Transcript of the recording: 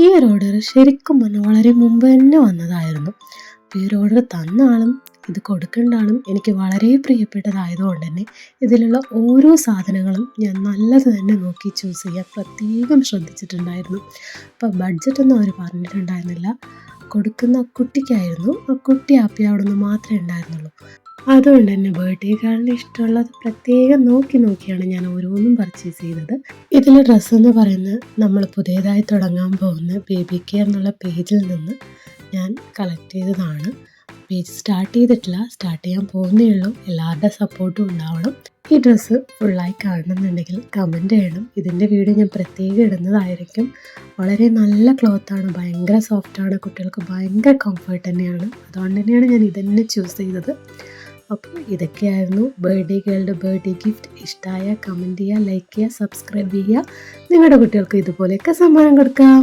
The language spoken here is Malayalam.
ഈ ഒരു ഓർഡർ ശരിക്കും പറഞ്ഞാൽ വളരെ മുമ്പ് തന്നെ വന്നതായിരുന്നു. അപ്പോൾ ഈ ഒരു ഓർഡർ തന്ന ആളും ഇത് കൊടുക്കേണ്ട ആളും എനിക്ക് വളരെ പ്രിയപ്പെട്ടതായതുകൊണ്ട് തന്നെ ഇതിലുള്ള ഓരോ സാധനങ്ങളും ഞാൻ നല്ലത് തന്നെ നോക്കി ചൂസ് ചെയ്യാൻ പ്രത്യേകം ശ്രദ്ധിച്ചിട്ടുണ്ടായിരുന്നു. അപ്പോൾ ബഡ്ജറ്റൊന്നും അവർ പറഞ്ഞിട്ടുണ്ടായിരുന്നില്ല. കൊടുക്കുന്ന കുട്ടിക്കായിരുന്നു, ആ കുട്ടി ഹാപ്പി ആവണമെന്ന് മാത്രമേ ഉണ്ടായിരുന്നുള്ളൂ. അതുകൊണ്ട് തന്നെ ബർത്ത്ഡേ ഗേളിന് ഇഷ്ടമുള്ളത് പ്രത്യേകം നോക്കി നോക്കിയാണ് ഞാൻ ഓരോന്നും പർച്ചേസ് ചെയ്തത്. ഇതിൽ ഡ്രസ്സ് എന്ന് പറയുന്നത് നമ്മൾ പുതിയതായി തുടങ്ങാൻ പോകുന്ന ബേബി കെയർ എന്നുള്ള പേജിൽ നിന്ന് ഞാൻ കളക്ട് ചെയ്തതാണ്. പേജ് സ്റ്റാർട്ട് ചെയ്തിട്ടില്ല, സ്റ്റാർട്ട് ചെയ്യാൻ പോകുന്നേ ഉള്ളൂ. എല്ലാവരുടെ സപ്പോർട്ടും ഉണ്ടാവണം. ഈ ഡ്രസ്സ് ഫുള്ളായി കാണണമെന്നുണ്ടെങ്കിൽ കമൻറ്റ് ചെയ്യണം. ഇതിൻ്റെ വീഡിയോ ഞാൻ പ്രത്യേകം ഇടുന്നതായിരിക്കും. വളരെ നല്ല ക്ലോത്താണ്, ഭയങ്കര സോഫ്റ്റാണ്, കുട്ടികൾക്ക് ഭയങ്കര കംഫർട്ട് തന്നെയാണ്. അതുകൊണ്ട് തന്നെയാണ് ഞാൻ ഇതന്നെ ചൂസ് ചെയ്തത്. അപ്പോൾ ഇതൊക്കെയായിരുന്നു ബർത്ത്ഡേ ഗേളുടെ ബർത്ത്ഡേ ഗിഫ്റ്റ്. ഇഷ്ടമായ കമൻറ്റ് ചെയ്യുക, ലൈക്ക് ചെയ്യുക, സബ്സ്ക്രൈബ് ചെയ്യുക. നിങ്ങളുടെ കുട്ടികൾക്ക് ഇതുപോലെയൊക്കെ സമ്മാനം കൊടുക്കാം.